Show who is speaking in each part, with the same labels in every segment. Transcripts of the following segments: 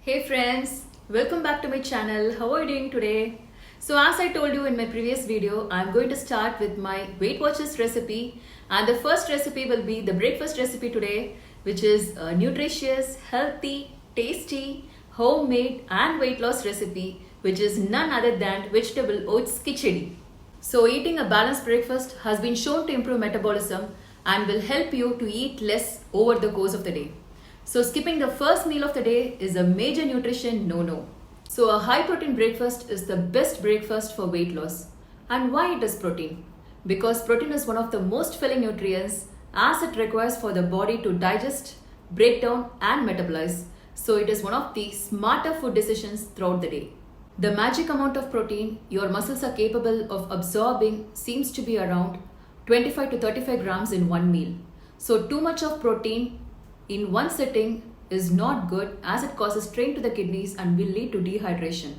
Speaker 1: Hey friends, welcome back to my channel. How are you doing today? So as I told you in my previous video, I'm going to start with my Weight Watchers recipe, and the first recipe will be the breakfast recipe today, which is a nutritious, healthy, tasty, homemade and weight loss recipe, which is none other than vegetable oats khichdi. So eating a balanced breakfast has been shown to improve metabolism and will help you to eat less over the course of the day. So skipping the first meal of the day is a major nutrition no-no. So a high protein breakfast is the best breakfast for weight loss. And why it is protein? Because protein is one of the most filling nutrients as it requires for the body to digest, break down and metabolize. So it is one of the smarter food decisions throughout the day. The magic amount of protein your muscles are capable of absorbing seems to be around 25 to 35 grams in one meal. So too much of protein in one sitting is not good as it causes strain to the kidneys and will lead to dehydration.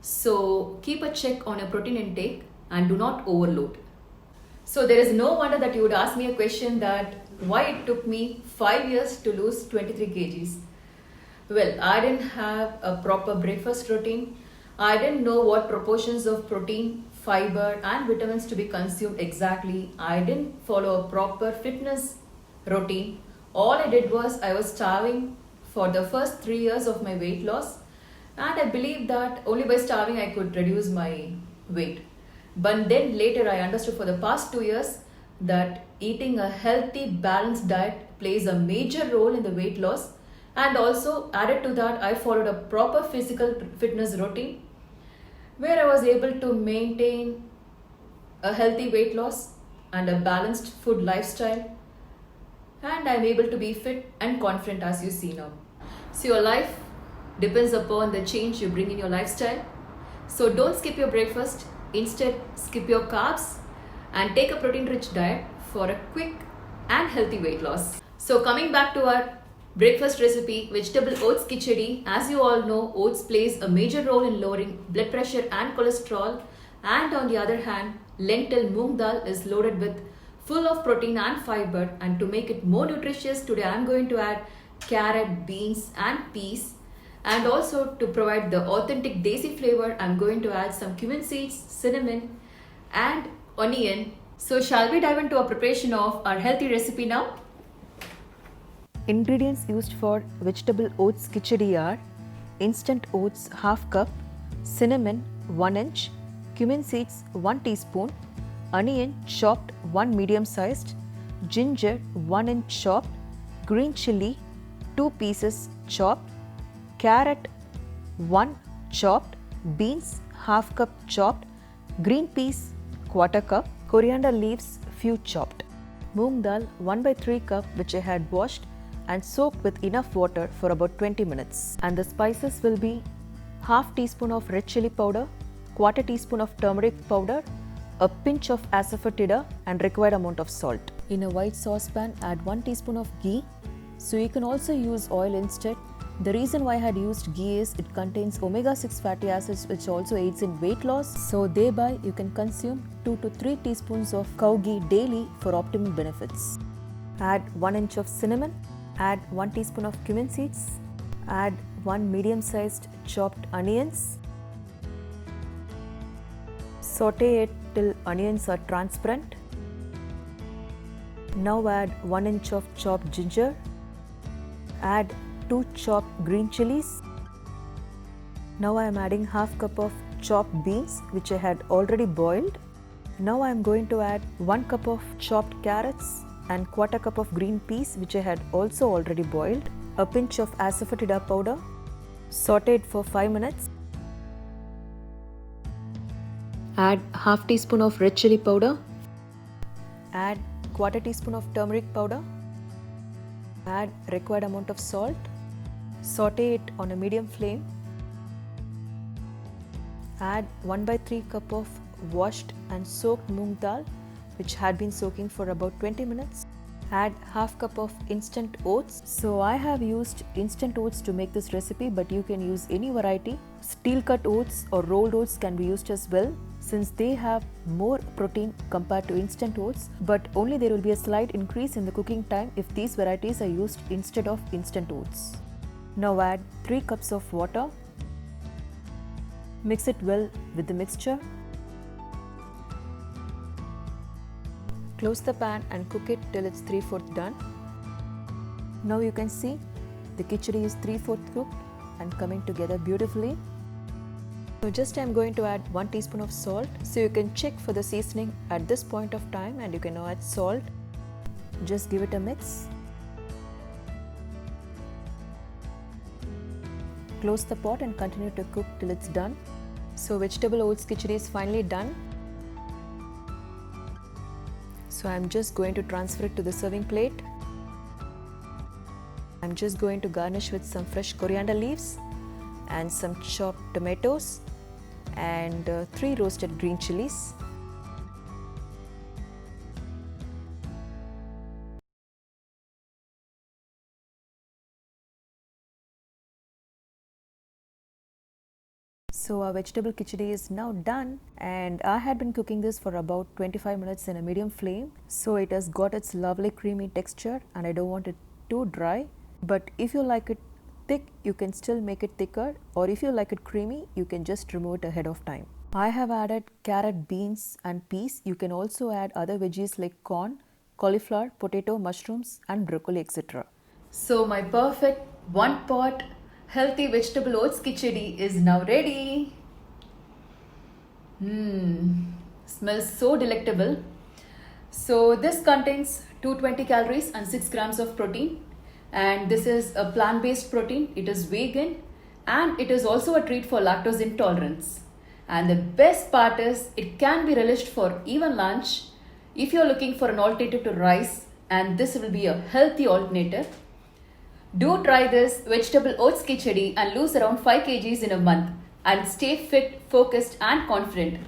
Speaker 1: So keep a check on your protein intake and do not overload. So there is no wonder that you would ask me a question that why it took me 5 years to lose 23 kgs. Well, I didn't have a proper breakfast routine. I didn't know what proportions of protein, fiber and vitamins to be consumed exactly. I didn't follow a proper fitness routine. All I did was I was starving for the first 3 years of my weight loss, and I believed that only by starving I could reduce my weight. But then later I understood for the past 2 years that eating a healthy balanced diet plays a major role in the weight loss, and also added to that I followed a proper physical fitness routine where I was able to maintain a healthy weight loss and a balanced food lifestyle, and I'm able to be fit and confident as you see now. So your life depends upon the change you bring in your lifestyle. So don't skip your breakfast, instead skip your carbs and take a protein rich diet for a quick and healthy weight loss. So coming back to our breakfast recipe, vegetable oats khichdi. As you all know, oats plays a major role in lowering blood pressure and cholesterol, and on the other hand, lentil moong dal is loaded with full of protein and fiber, and to make it more nutritious, today I am going to add carrot, beans and peas, and also to provide the authentic desi flavor I am going to add some cumin seeds, cinnamon and onion. So shall we dive into a preparation of our healthy recipe now?
Speaker 2: Ingredients used for vegetable oats khichdi are instant oats half cup, cinnamon 1 inch, cumin seeds 1 teaspoon, onion chopped 1 medium sized, ginger 1 inch chopped, green chilli 2 pieces chopped, carrot 1 chopped, beans half cup chopped, green peas quarter cup, coriander leaves few chopped, moong dal 1/3 cup which I had washed and soaked with enough water for about 20 minutes. And the spices will be half teaspoon of red chili powder, quarter teaspoon of turmeric powder, a pinch of asafoetida and required amount of salt. In a white saucepan, add 1 teaspoon of ghee. So you can also use oil instead. The reason why I had used ghee is it contains omega-6 fatty acids which also aids in weight loss. So thereby you can consume 2 to 3 teaspoons of cow ghee daily for optimum benefits. Add 1 inch of cinnamon. Add 1 teaspoon of cumin seeds. Add 1 medium-sized chopped onions. Saute it till onions are transparent. Now add 1 inch of chopped ginger. Add 2 chopped green chilies. Now I am adding half cup of chopped beans which I had already boiled. Now I am going to add 1 cup of chopped carrots and quarter cup of green peas which I had also already boiled. A pinch of asafoetida powder. Saute it for 5 minutes. Add half teaspoon of red chili powder. Add quarter teaspoon of turmeric powder. Add required amount of salt. Saute it on a medium flame. Add 1/3 cup of washed and soaked moong dal which had been soaking for about 20 minutes. Add half cup of instant oats. So I have used instant oats to make this recipe, but you can use any variety. Steel cut oats or rolled oats can be used as well, since they have more protein compared to instant oats, but only there will be a slight increase in the cooking time if these varieties are used instead of instant oats. Now add 3 cups of water. Mix it well with the mixture. Close the pan and cook it till it's 3/4 done. Now you can see the khichdi is 3/4 cooked and coming together beautifully. So just I'm going to add 1 teaspoon of salt. So you can check for the seasoning at this point of time and you can now add salt. Just give it a mix. Close the pot and continue to cook till it's done. So vegetable oats khichdi is finally done. So I'm just going to transfer it to the serving plate. I'm just going to garnish with some fresh coriander leaves and some chopped tomatoes and 3 roasted green chilies. So our vegetable khichdi is now done, and I had been cooking this for about 25 minutes in a medium flame. So it has got its lovely creamy texture and I don't want it too dry. But if you like it thick, you can still make it thicker, or if you like it creamy, you can just remove it ahead of time. I have added carrot, beans and peas. You can also add other veggies like corn, cauliflower, potato, mushrooms and broccoli, etc.
Speaker 1: So my perfect one pot healthy vegetable oats khichdi is now ready. Smells so delectable. So this contains 220 calories and 6 grams of protein, and this is a plant-based protein. It is vegan and it is also a treat for lactose intolerance. And the best part is it can be relished for even lunch if you're looking for an alternative to rice, and this will be a healthy alternative. Do try this vegetable oats khichdi and lose around 5 kgs in a month and stay fit, focused and confident.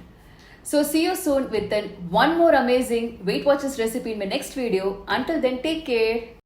Speaker 1: So see you soon with one more amazing Weight Watchers recipe in my next video. Until then, take care.